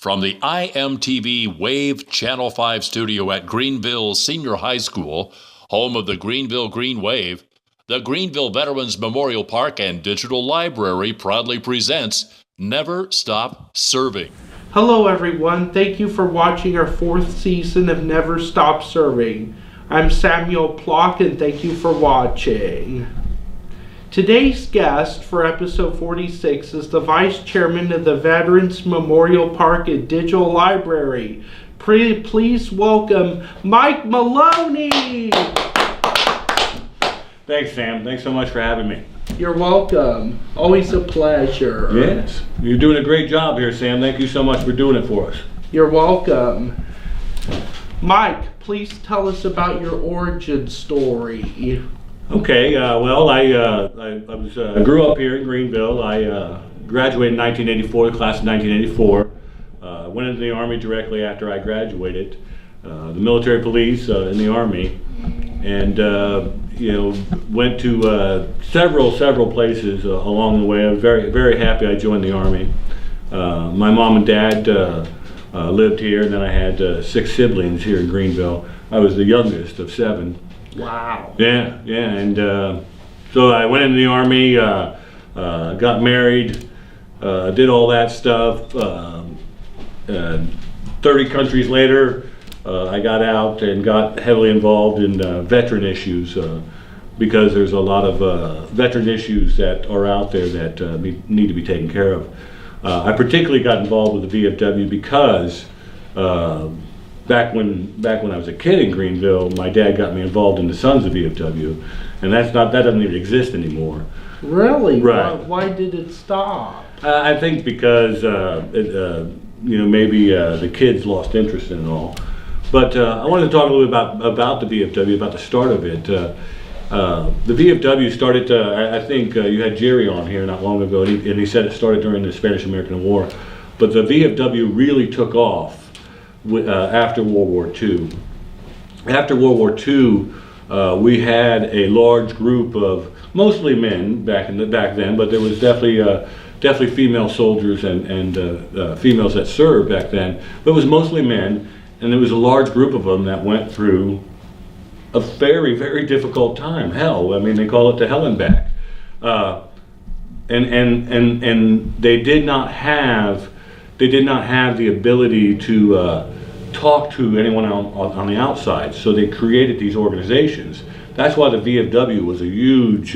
From the IMTV Wave Channel 5 studio at Greenville Senior High School, home of the Greenville Green Wave, the Greenville Veterans Memorial Park and Digital Library proudly presents Never Stop Serving. Hello everyone, thank you for watching our 4th season of Never Stop Serving. I'm Samuel Plock and thank you for watching. Today's guest for episode 46 is the Vice Chairman of the Veterans Memorial Park and Digital Library. Please welcome Mike Maloney. Thanks, Sam. Thanks so much for having me. You're welcome. Always a pleasure. Yes. You're doing a great job here, Sam. Thank you so much for doing it for us. You're welcome. Mike, please tell us about your origin story. Okay, well, I grew up here in Greenville. I graduated in 1984, the class of 1984. Went into the Army directly after I graduated, the military police in the Army, and went to several places along the way. I was very happy I joined the Army. My mom and dad lived here, and then I had 6 siblings here in Greenville. I was the youngest of 7. Wow. Yeah, and so I went into the Army, got married, did all that stuff. 30 countries later, I got out and got heavily involved in veteran issues because there's a lot of veteran issues that are out there that need to be taken care of. I particularly got involved with the VFW because back when I was a kid in Greenville, my dad got me involved in the Sons of VFW, and that doesn't even exist anymore. Really? Right. Why did it stop? I think because maybe the kids lost interest in it all. But I wanted to talk a little bit about the VFW, about the start of it. The VFW started. I think you had Jerry on here not long ago, and he said it started during the Spanish-American War. But the VFW really took off after World War II. After World War II, we had a large group of mostly men back then, but there was definitely female soldiers and females that served back then. But it was mostly men, and there was a large group of them that went through a very difficult time. Hell, I mean, they call it the hell and back. And they did not have the ability to talk to anyone on the outside, so they created these organizations. That's why the VFW was a huge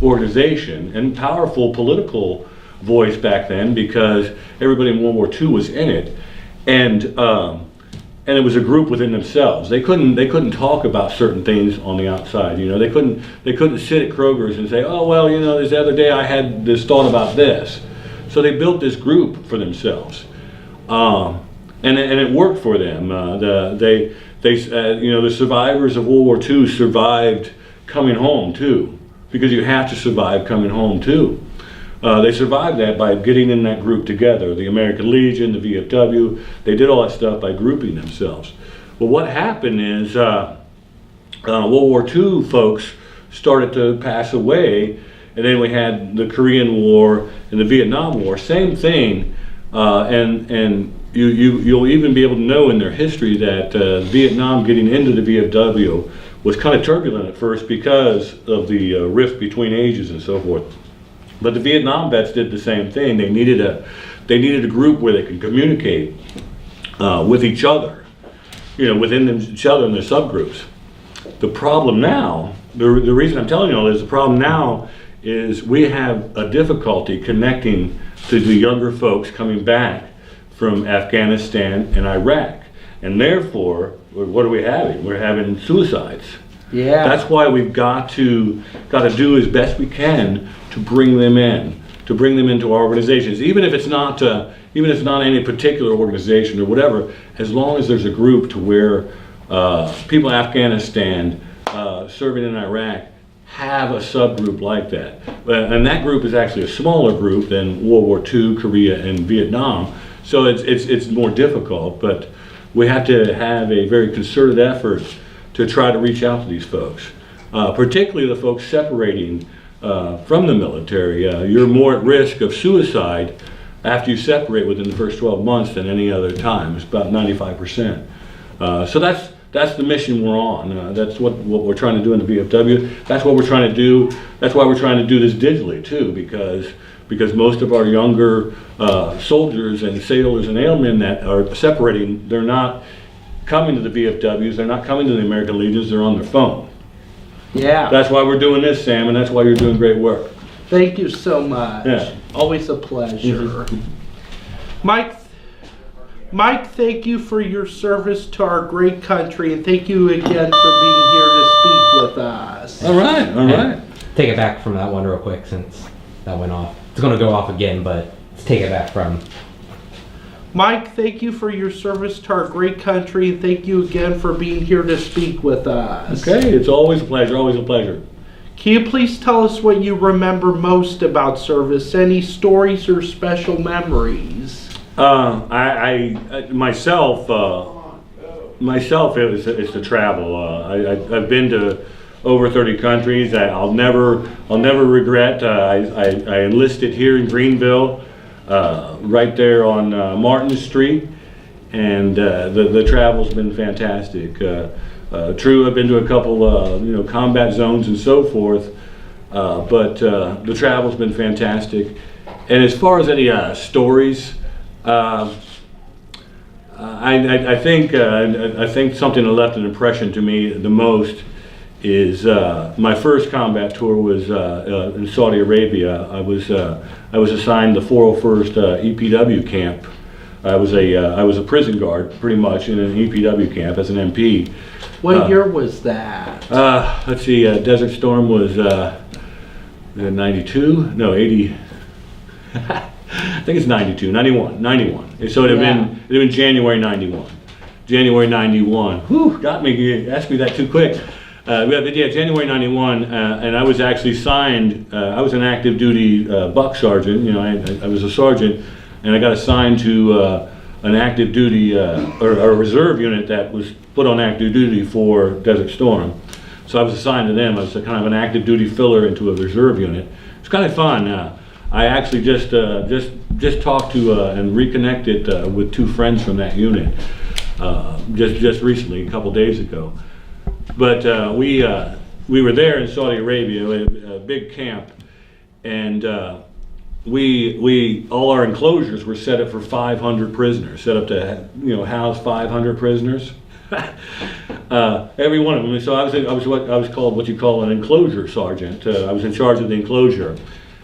organization and powerful political voice back then, because everybody in World War II was in it, and it was a group within themselves. They couldn't talk about certain things on the outside. They couldn't sit at Kroger's and say, oh well, this other day I had this thought about this. So they built this group for themselves, and it worked for them. The survivors of World War II survived coming home too, because you have to survive coming home too. They survived that by getting in that group together. The American Legion, the VFW, they did all that stuff by grouping themselves. Well, what happened is World War II folks started to pass away, and then we had the Korean War and the Vietnam War, same thing, and you'll even be able to know in their history that Vietnam getting into the VFW was kind of turbulent at first because of the rift between ages and so forth. But the Vietnam vets did the same thing. They needed a group where they could communicate with each other, within each other and their subgroups. The problem now, the reason I'm telling you all this, the problem now is we have a difficulty connecting to the younger folks coming back from Afghanistan and Iraq. And therefore, what are we having? We're having suicides. Yeah. That's why we've got to do as best we can to bring them into our organizations, even if it's not any particular organization or whatever, as long as there's a group to where people in Afghanistan serving in Iraq have a subgroup like that. And that group is actually a smaller group than World War II, Korea, and Vietnam. So it's more difficult, but we have to have a very concerted effort to try to reach out to these folks, particularly the folks separating from the military. You're more at risk of suicide after you separate within the first 12 months than any other time. It's about 95%. So that's the mission we're on. That's what we're trying to do in the VFW. That's what we're trying to do. That's why we're trying to do this digitally too, because most of our younger soldiers and sailors and airmen that are separating, they're not coming to the VFWs, they're not coming to the American Legions, they're on their phone. Yeah. That's why we're doing this, Sam, and that's why you're doing great work. Thank you so much. Yeah. Always a pleasure. Mike, thank you for your service to our great country, and thank you again for being here to speak with us. All right. Take it back from that one real quick since that went off. It's going to go off again, but let's take it back from. Mike, thank you for your service to our great country, and thank you again for being here to speak with us. Okay, it's always a pleasure, always a pleasure. Can you please tell us what you remember most about service? Any stories or special memories? Myself, it's the travel. I've been to over 30 countries. I'll never regret. I enlisted here in Greenville, right there on Martin Street, and the travel's been fantastic. True, I've been to a couple, combat zones and so forth, but the travel's been fantastic. And as far as any stories, I think something that left an impression to me the most is my first combat tour was in Saudi Arabia. I was assigned the 401st EPW camp. I was a prison guard pretty much in an EPW camp as an MP. What year was that? Let's see, Desert Storm was 92? No, 80. I think it's 91. So it'd have been January 91. January 91. Whew, got me, you asked me that too quick. January 91, and I was actually assigned, I was an active duty buck sergeant, I was a sergeant, and I got assigned to an active duty, or a reserve unit that was put on active duty for Desert Storm. So I was assigned to them. I was a kind of an active duty filler into a reserve unit. It's kind of fun. I actually just talked to and reconnected with two friends from that unit just recently, a couple days ago. But we were there in Saudi Arabia, a big camp, and we all our enclosures were set up for 500 prisoners, set up to house 500 prisoners. Every one of them. So I was called what you call an enclosure sergeant. I was in charge of the enclosure.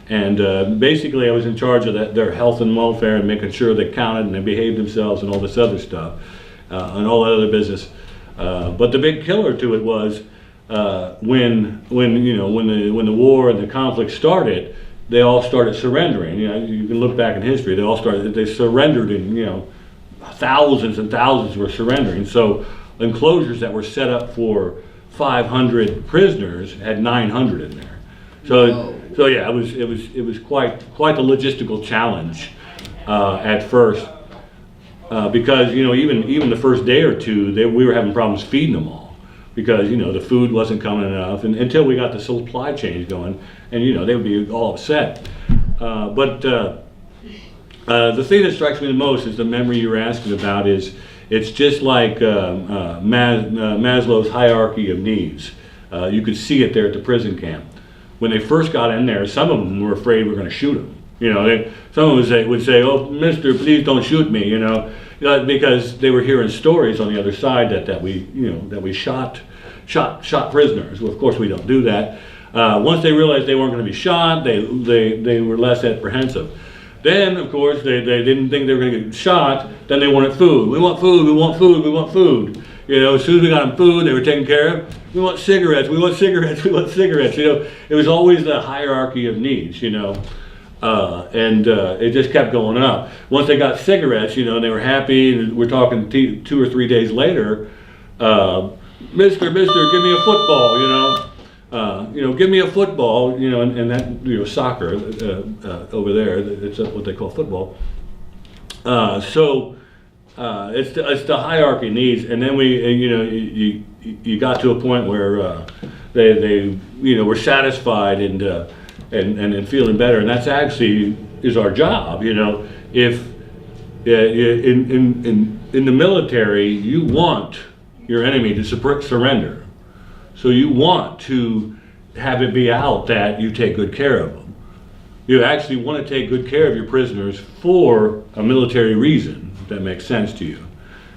And basically I was in charge of their health and welfare and making sure they counted and they behaved themselves and all this other stuff, and all that other business. But the big killer to it was when the war and the conflict started, they all started surrendering. You can look back in history. They surrendered, and thousands and thousands were surrendering. So enclosures that were set up for 500 prisoners had 900 in there. So yeah, it was quite the logistical challenge at first, because even the first day or two we were having problems feeding them all, because the food wasn't coming enough, and until we got the supply chains going, and they would be all upset. But the thing that strikes me the most is the memory you were asking about. It's just like Maslow's hierarchy of needs. You could see it there at the prison camp. When they first got in there, some of them were afraid we were going to shoot them. Some of them would say, "Oh, mister, please don't shoot me," because they were hearing stories on the other side that we shot prisoners. Well, of course we don't do that. Once they realized they weren't going to be shot, they were less apprehensive. Then, of course, they didn't think they were going to get shot. Then they wanted food. We want food. We want food. We want food. As soon as we got them food, they were taken care of. We want cigarettes. We want cigarettes. We want cigarettes. It was always the hierarchy of needs. And it just kept going up. Once they got cigarettes, they were happy. We're talking 2 or 3 days later. Mister, give me a football. Give me a football. And that soccer over there. It's what they call football. It's the hierarchy of needs, and then you got to a point where they were satisfied and feeling better, and that's actually is our job. If in the military, you want your enemy to surrender. So you want to have it be out that you take good care of them. You actually want to take good care of your prisoners for a military reason, if that makes sense to you.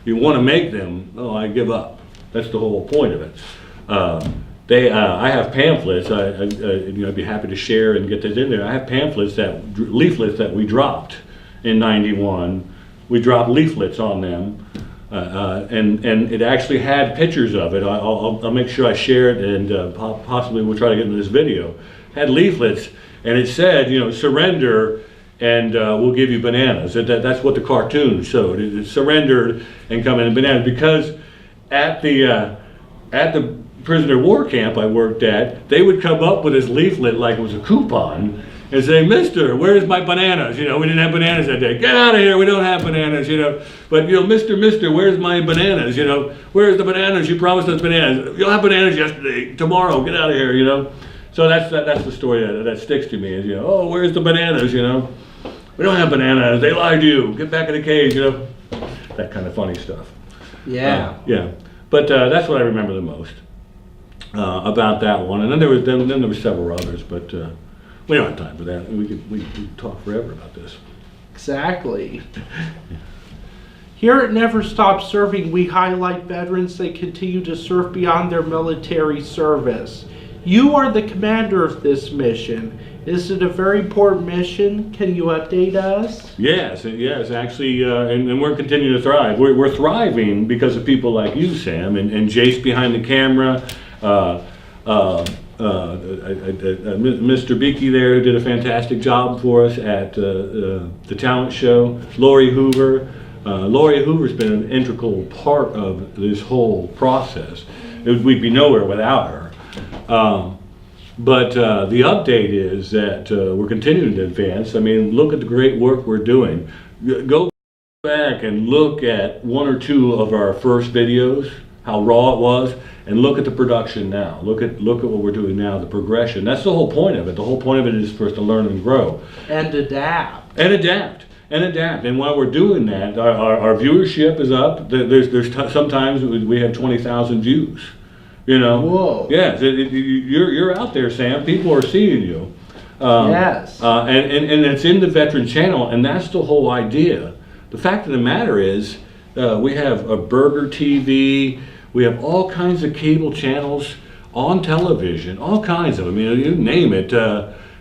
You want to make them, I give up. That's the whole point of it. I have pamphlets. I'd be happy to share and get this in there. I have pamphlets, leaflets that we dropped in '91. We dropped leaflets on them, and it actually had pictures of it. I'll make sure I share it, and possibly we'll try to get into this video. Had leaflets, and it said, surrender, and we'll give you bananas. That's what the cartoon showed. It surrendered and come in bananas, because at the prisoner war camp I worked at, they would come up with this leaflet like it was a coupon and say, "Mister, where's my bananas? We didn't have bananas that day. Get out of here, we don't have bananas, But, Mister, where's my bananas? Where's the bananas? You promised us bananas. You'll have bananas yesterday, tomorrow, get out of here, So that's the story that sticks to me is, where's the bananas, We don't have bananas, they lied to you, get back in the cage, That kind of funny stuff. Yeah. Yeah. But that's what I remember the most about that one. And then there was several others, but we don't have time for that. We could talk forever about this. Exactly. Here at Never Stop Serving, we highlight veterans that continue to serve beyond their military service. You are the commander of this mission. Is it a very important mission? Can you update us? Yes, actually, and we're continuing to thrive. We're thriving because of people like you, Sam, and Jace behind the camera, Mr. Beakey there, who did a fantastic job for us at the talent show, Lori Hoover. Lori Hoover's been an integral part of this whole process. We'd be nowhere without her. But the update is that we're continuing to advance. I mean, look at the great work we're doing. Go back and look at one or two of our first videos, how raw it was, and look at the production now. Look at what we're doing now, the progression. That's the whole point of it. The whole point of it is for us to learn and grow. And adapt. And while we're doing that, our viewership is up. Sometimes we have 20,000 views. Whoa. Yes, you're out there, Sam. People are seeing you. Yes. And it's in the veteran channel, and that's the whole idea. The fact of the matter is, we have a Burger TV, we have all kinds of cable channels on television, all kinds of them. You name it,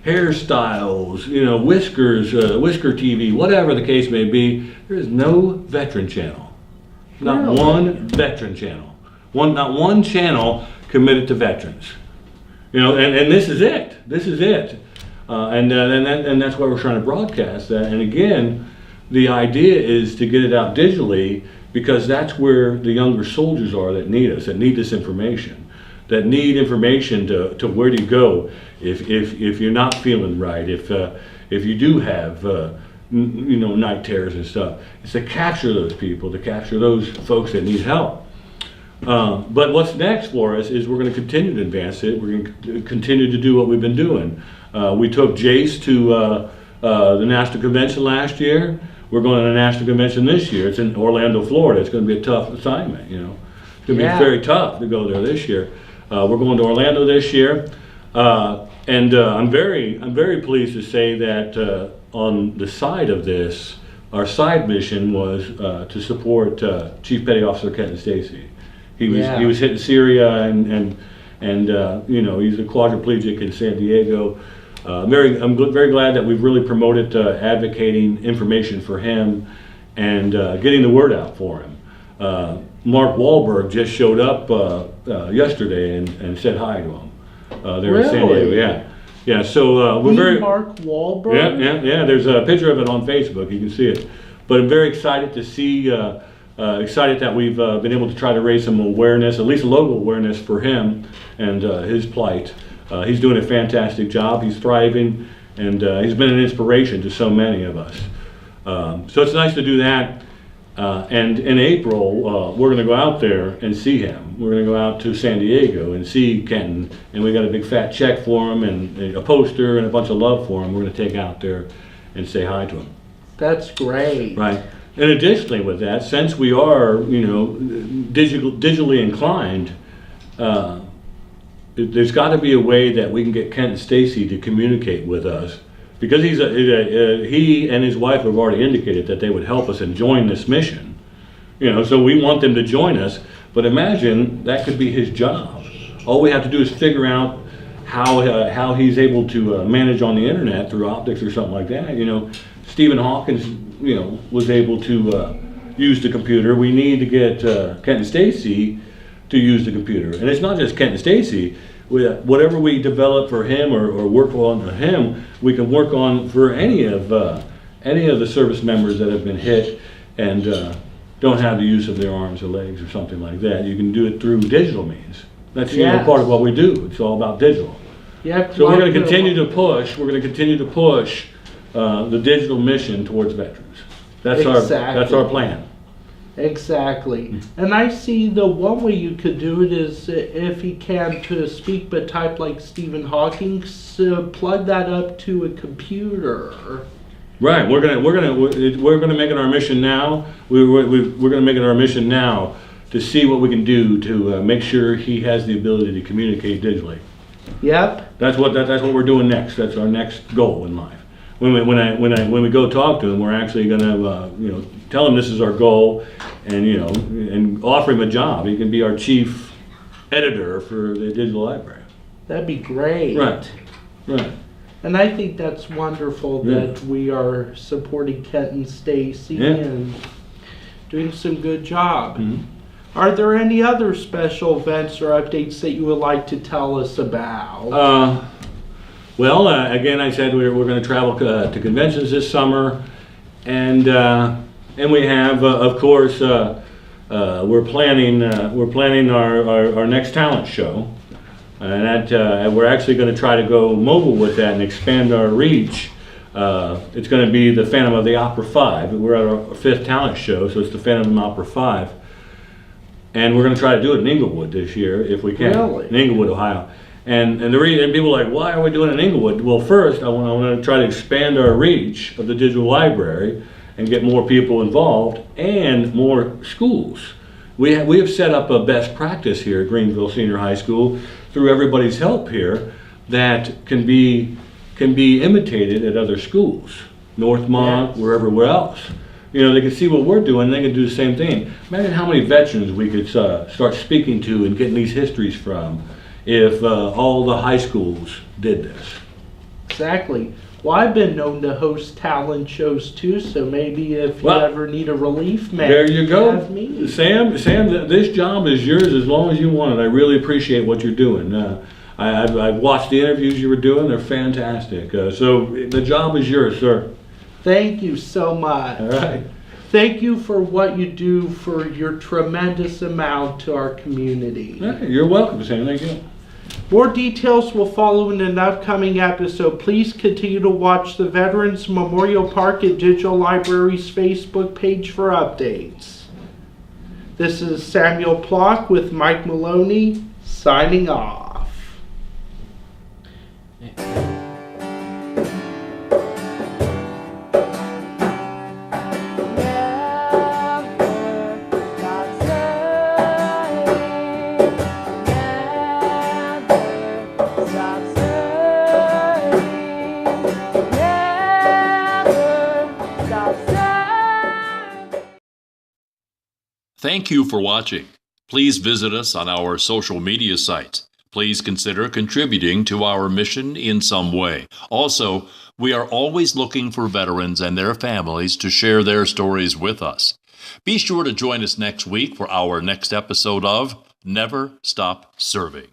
hairstyles, whiskers, Whisker TV, whatever the case may be. There is no veteran channel. Not Really? one veteran channel. Not one channel committed to veterans. And this is it. And that's why we're trying to broadcast that. And again, the idea is to get it out digitally, because that's where the younger soldiers are that need us, that need this information, that need information to where do you go if you're not feeling right, if you do have night terrors and stuff. It's to capture those people, to capture those folks that need help. But what's next for us is we're going to continue to advance it. We're going to continue to do what we've been doing. We took Jace to the National Convention last year. We're going to the National Convention this year. It's in Orlando, Florida. It's going to be a tough assignment, It's going to be very tough to go there this year. We're going to Orlando this year. And I'm very pleased to say that on the side of this, our side mission was to support Chief Petty Officer Kenton Stacy. He was hit in Syria, and he's a quadriplegic in San Diego. I'm very glad that we've really promoted advocating information for him and getting the word out for him. Mark Wahlberg just showed up yesterday and said hi to him. There in San Diego, yeah. So we're very Mark Wahlberg. Yeah. There's a picture of it on Facebook. You can see it. But I'm very excited to see. Excited that we've been able to try to raise some awareness, at least local awareness for him and his plight. He's doing a fantastic job. He's thriving, and he's been an inspiration to so many of us. So it's nice to do that. And in April, we're going to go out there and see him. We're going to go out to San Diego and see Kenton, and we got a big fat check for him and a poster and a bunch of love for him. We're going to take out there and say hi to them. That's great. Right. And additionally with that, since we are, digitally inclined, there's got to be a way that we can get Kent and Stacy to communicate with us, because he and his wife have already indicated that they would help us and join this mission. So we want them to join us. But imagine that could be his job. All we have to do is figure out how he's able to manage on the internet through optics or something like that. Stephen Hawkins, was able to use the computer. We need to get Kent and Stacy to use the computer. And it's not just Kent and Stacy. Whatever we develop for him or work on him, we can work on for any of the service members that have been hit and don't have the use of their arms or legs or something like that. You can do it through digital means. That's part of what we do. It's all about digital. Yeah, so we're going to continue to push. We're going to continue to push the digital mission towards veterans. That's our plan. Exactly. And I see the one way you could do it is, if he can to speak but type like Stephen Hawking, plug that up to a computer. Right. We're gonna make it our mission now. We're gonna make it our mission now to see what we can do to make sure he has the ability to communicate digitally. Yep. That's what we're doing next. That's our next goal in life. When we go talk to him, we're actually gonna tell him this is our goal, and and offer him a job. He can be our chief editor for the digital library. That'd be great. Right. And I think that's wonderful that we are supporting Kent and Stacy and doing some good job. Mm-hmm. Are there any other special events or updates that you would like to tell us about? Well, again, I said we're going to travel to conventions this summer, and we have, of course, we're planning our next talent show, and that we're actually going to try to go mobile with that and expand our reach. It's going to be the Phantom of the Opera 5. We're at our 5th talent show, so it's the Phantom of the Opera 5, and we're going to try to do it in Inglewood this year if we can. Really? In Inglewood, Ohio. And the reason people are like, why are we doing it in Inglewood? Well, first, I want to try to expand our reach of the digital library and get more people involved and more schools. We have set up a best practice here at Greenville Senior High School through everybody's help here that can be imitated at other schools, Northmont, wherever else. They can see what we're doing, they can do the same thing. Imagine how many veterans we could start speaking to and getting these histories from if all the high schools did this. Exactly. Well, I've been known to host talent shows too, so maybe if you ever need a relief man, there you go. have me. Sam, this job is yours as long as you want it. I really appreciate what you're doing. I've watched the interviews you were doing. They're fantastic. So the job is yours, sir. Thank you so much. All right. Thank you for what you do for your tremendous amount to our community. Hey, you're welcome, Sam. Thank you. More details will follow in an upcoming episode. Please continue to watch the Veterans Memorial Park and Digital Library's Facebook page for updates. This is Samuel Plock with Mike Maloney signing off. Thank you for watching. Please visit us on our social media sites. Please consider contributing to our mission in some way. Also, we are always looking for veterans and their families to share their stories with us. Be sure to join us next week for our next episode of Never Stop Serving.